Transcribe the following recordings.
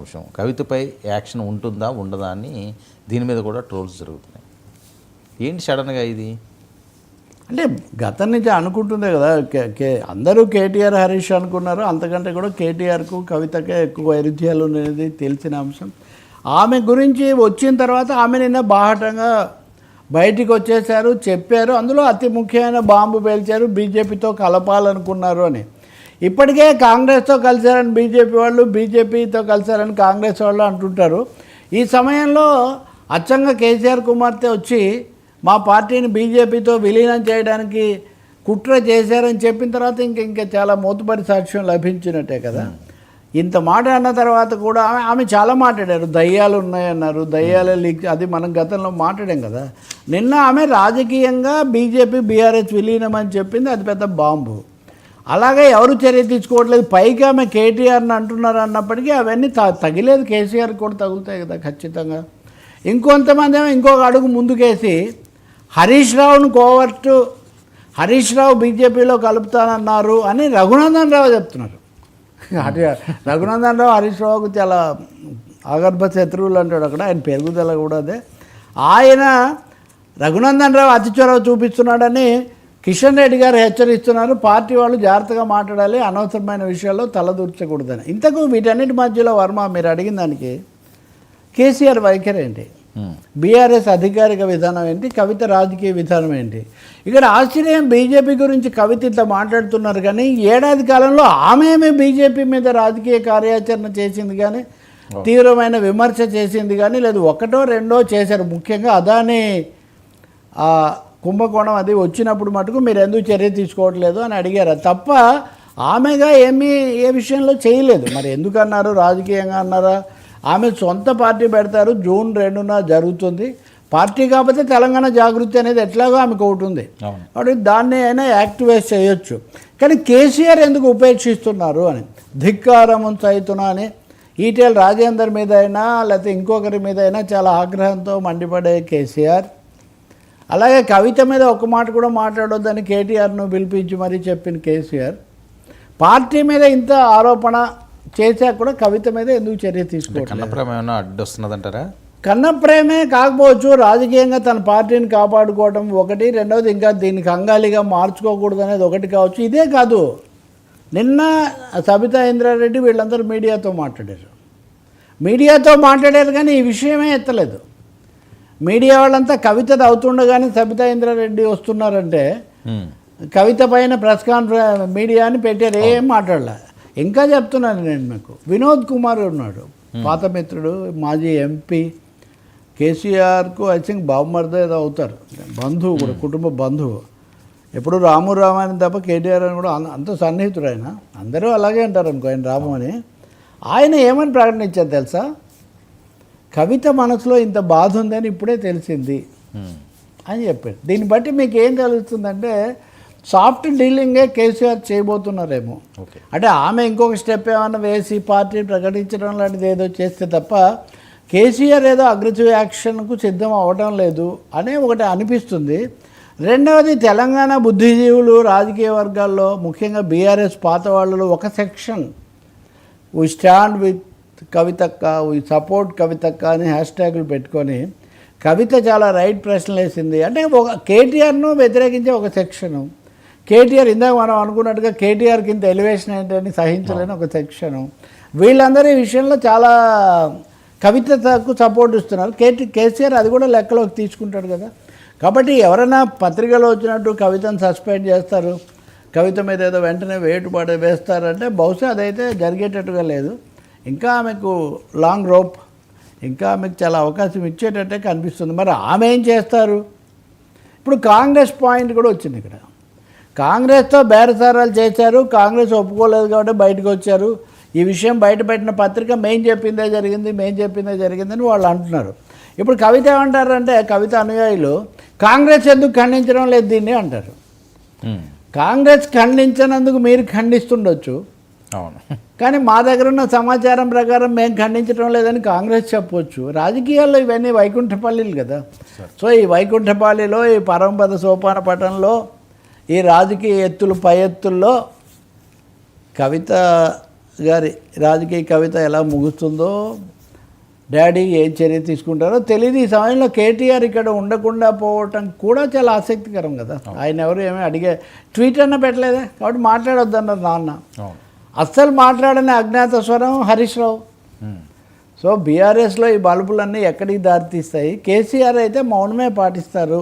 విషయం కవితపై యాక్షన్ ఉంటుందా ఉండదా అని దీని మీద కూడా ట్రోల్స్ జరుగుతున్నాయి. ఏంటి సడన్గా ఇది? అంటే గతం నుంచి అనుకుంటుందే కదా, అందరూ కేటీఆర్ హరీష్ అనుకున్నారు. అంతకంటే కూడా కేటీఆర్కు కవితకే ఎక్కువ వైరుధ్యాలు అనేది తెలిసిన అంశం. ఆమె గురించి వచ్చిన తర్వాత ఆమె నిన్న బాహటంగా బయటికి వచ్చేసారు, చెప్పారు. అందులో అతి ముఖ్యమైన బాంబు పేల్చారు, బీజేపీతో కలపాలనుకున్నారు అని. ఇప్పటికే కాంగ్రెస్తో కలిశారని బీజేపీ వాళ్ళు, బీజేపీతో కలిశారని కాంగ్రెస్ వాళ్ళు అంటుంటారు. ఈ సమయంలో అచ్చంగా కేసీఆర్ కుమార్తె వచ్చి మా పార్టీని బీజేపీతో విలీనం చేయడానికి కుట్ర చేశారని చెప్పిన తర్వాత ఇంకా చాలా మోతుబరి సాక్ష్యం లభించినట్టే కదా. ఇంత మాట అన్న తర్వాత కూడా ఆమె చాలా మాట్లాడారు. దయ్యాలు ఉన్నాయన్నారు, దయ్యాలే లీక్, అది మనం గతంలో మాట్లాడాం కదా. నిన్న ఆమె రాజకీయంగా బీజేపీ బీఆర్ఎస్ విలీనం అని చెప్పింది, అది పెద్ద బాంబు. అలాగే ఎవరు చర్య తీసుకోవట్లేదు. పైగా ఆమె కేటీఆర్ని అంటున్నారు అన్నప్పటికీ అవన్నీ తగిలేదు, కేసీఆర్ కూడా తగులుతాయి కదా ఖచ్చితంగా. ఇంకొంతమంది ఏమో ఇంకొక అడుగు ముందుకేసి హరీష్ రావును కోవర్టు, హరీష్ రావు బీజేపీలో కలుపుతానన్నారు అని రఘునందన్ రావు చెప్తున్నారు. రఘునందన్ రావు హరీష్ రావుకు చాలా అగర్భ శత్రువులు అంటాడు అక్కడ, ఆయన పెరుగుదల కూడా అదే. ఆయన రఘునందన్ రావు అతి చొరవ చూపిస్తున్నాడని కిషన్ రెడ్డి గారు హెచ్చరిస్తున్నారు. పార్టీ వాళ్ళు జాగ్రత్తగా మాట్లాడాలి, అనవసరమైన విషయాల్లో తలదూర్చకూడదని. ఇంతకు వీటన్నిటి మధ్యలో వర్మ మీరు అడిగిన దానికి కేసీఆర్ వైఖరి ఏంటి, బీఆర్ఎస్ అధికారిక విధానం ఏంటి, కవిత రాజకీయ విధానం ఏంటి? ఇక్కడ ఆశ్చర్యం, బీజేపీ గురించి కవిత ఇంత మాట్లాడుతున్నారు కానీ ఏడాది కాలంలో ఆమె బీజేపీ మీద రాజకీయ కార్యాచరణ చేసింది కానీ, తీవ్రమైన విమర్శ చేసింది కానీ లేదు. ఒకటో రెండో చేశారు. ముఖ్యంగా అదాని కుంభకోణం అది వచ్చినప్పుడు మటుకు మీరు ఎందుకు చర్య తీసుకోవట్లేదు అని అడిగారు తప్ప ఆమెగా ఏ విషయంలో చేయలేదు. మరి ఎందుకన్నారు, రాజకీయంగా అన్నారా? ఆమె సొంత పార్టీ పెడతారు, జూన్ 2న జరుగుతుంది. పార్టీ కాకపోతే తెలంగాణ జాగృతి అనేది ఎట్లాగో ఆమెకు ఒకటి ఉంది కాబట్టి దాన్ని అయినా యాక్టివేట్ చేయొచ్చు. కానీ కేసీఆర్ ఎందుకు ఉపేక్షిస్తున్నారు అని, ధిక్కారం సైతున అని ఈటెల రాజేందర్ మీద అయినా లేకపోతే ఇంకొకరి మీద అయినా చాలా ఆగ్రహంతో మండిపడే కేసీఆర్, అలాగే కవిత మీద ఒక మాట కూడా మాట్లాడొద్దని కేటీఆర్ను పిలిపించి మరీ చెప్పిన కేసీఆర్, పార్టీ మీద ఇంత ఆరోపణ చేశాక కూడా కవిత మీద ఎందుకు చర్య తీసుకోవాలి? కన్నప్రేమ ఏమైనా అడ్డొస్తున్నదంటారా? కన్నప్రేమే కాకపోవచ్చు, రాజకీయంగా తన పార్టీని కాపాడుకోవడం ఒకటి, రెండవది ఇంకా దీనికి అంగాలిగా మార్చుకోకూడదు అనేది ఒకటి కావచ్చు. ఇదే కాదు, నిన్న సబితా ఇంద్రారెడ్డి వీళ్ళందరూ మీడియాతో మాట్లాడారు కానీ ఈ విషయమే ఎత్తలేదు. మీడియా వాళ్ళంతా కవితది అవుతుండగానే సబితా ఇంద్రారెడ్డి వస్తున్నారంటే కవిత పైన ప్రెస్ కాన్ఫరెన్స్ మీడియా అని పెట్టారు, ఏం మాట్లాడలే. ఇంకా చెప్తున్నాను నేను మీకు, వినోద్ కుమార్ ఉన్నాడు, పాత మిత్రుడు, మాజీ ఎంపీ, కేసీఆర్కు ఐ థింక్ బాబుమర్ద ఏదో అవుతారు, బంధువు కూడా, కుటుంబ బంధువు. ఎప్పుడు రాము అని తప్ప కేటీఆర్ అని కూడా అంత సన్నిహితుడు ఆయన, అందరూ అలాగే అంటారు అనుకో ఆయన రాము అని. ఆయన ఏమని ప్రకటించారు తెలుసా, కవిత మనసులో ఇంత బాధ ఉందని ఇప్పుడే తెలిసింది అని చెప్పాడు. దీన్ని బట్టి మీకు ఏం తెలుస్తుందంటే సాఫ్ట్ డీలింగే కేసీఆర్ చేయబోతున్నారేమో. అంటే ఆమె ఇంకొక స్టెప్ ఏమైనా వేసి పార్టీని ప్రకటించడం లాంటిది ఏదో చేస్తే తప్ప కేసీఆర్ ఏదో అగ్రెసివ్ యాక్షన్కు సిద్ధం అవ్వడం లేదు అనే ఒకటి అనిపిస్తుంది. రెండవది, తెలంగాణ బుద్ధిజీవులు రాజకీయ వర్గాల్లో ముఖ్యంగా బీఆర్ఎస్ పాత వాళ్ళలో ఒక సెక్షన్ వీ స్టాండ్ విత్ కవితక్క, వీ సపోర్ట్ కవితక్క అని హ్యాష్ట్యాగులు పెట్టుకొని కవిత చాలా రైట్ ప్రశ్నలు వేసింది. అంటే ఒక కేటీఆర్ను వ్యతిరేకించే ఒక సెక్షను, కేటీఆర్ ఇందాక మనం అనుకున్నట్టుగా కేటీఆర్ కింద ఎలివేషన్ ఏంటని సహించలేని ఒక సెక్షను, వీళ్ళందరూ ఈ విషయంలో చాలా కవితకు సపోర్ట్ ఇస్తున్నారు. కేసీఆర్ అది కూడా లెక్కలోకి తీసుకుంటాడు కదా. కాబట్టి ఎవరైనా పత్రికలో వచ్చినట్టు కవితను సస్పెండ్ చేస్తారు, కవిత మీద ఏదో వెంటనే వేటుపాటు వేస్తారంటే బహుశా అదైతే జరిగేటట్టుగా లేదు. ఇంకా ఆమెకు లాంగ్ రోప్, ఇంకా ఆమెకు చాలా అవకాశం ఇచ్చేటట్టే కనిపిస్తుంది. మరి ఆమె ఏం చేస్తారు? ఇప్పుడు కాంగ్రెస్ పాయింట్ కూడా వచ్చింది ఇక్కడ. కాంగ్రెస్తో బేరసారాలు చేశారు, కాంగ్రెస్ ఒప్పుకోలేదు కాబట్టి బయటకు వచ్చారు. ఈ విషయం బయటపెట్టిన పత్రిక మేం చెప్పిందే జరిగిందని వాళ్ళు అంటున్నారు. ఇప్పుడు కవిత ఏమంటారంటే, కవిత అనుయాయులు కాంగ్రెస్ ఎందుకు ఖండించడం లేదు దీన్ని అంటారు. కాంగ్రెస్ ఖండించినందుకు మీరు ఖండిస్తుండొచ్చు, అవును, కానీ మా దగ్గర ఉన్న సమాచారం ప్రకారం మేము ఖండించడం లేదని కాంగ్రెస్ చెప్పవచ్చు. రాజకీయాల్లో ఇవన్నీ వైకుంఠపల్లిలు కదా. సో ఈ వైకుంఠపల్లిలో, ఈ పరమపద సోపాన పటంలో, ఈ రాజకీయ ఎత్తులు పై ఎత్తుల్లో కవిత గారి రాజకీయ కవిత ఎలా ముగుస్తుందో, డాడీ ఏం చర్య తీసుకుంటారో తెలియదు. ఈ సమయంలో కేటీఆర్ ఇక్కడ ఉండకుండా పోవటం కూడా చాలా ఆసక్తికరం కదా. ఆయన ఎవరు ఏమీ అడిగే ట్వీట్ అన్న పెట్టలేదా, కాబట్టి మాట్లాడొద్దన్నారు నాన్న. అవును. అస్సలు మాట్లాడని అజ్ఞాత స్వరం హరీష్ రావు. సో బీఆర్ఎస్లో ఈ బల్బులన్నీ ఎక్కడికి దారితీస్తాయి. కేసీఆర్ అయితే మౌనమే పాటిస్తారు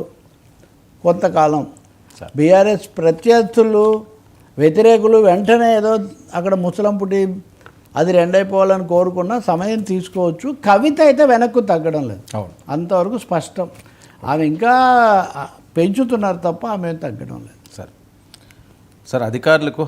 కొంతకాలం. బీఆర్ఎస్ ప్రత్యర్థులు, వ్యతిరేకులు వెంటనే ఏదో అక్కడ ముసలం పుట్టి అది రెండైపోవాలని కోరుకున్న సమయం తీసుకోవచ్చు. కవిత అయితే వెనక్కు తగ్గడం లేదు, అంతవరకు స్పష్టం. ఆమె ఇంకా పెంచుతున్నారు తప్ప ఆమె తగ్గడం లేదు. సార్ అధికారులకు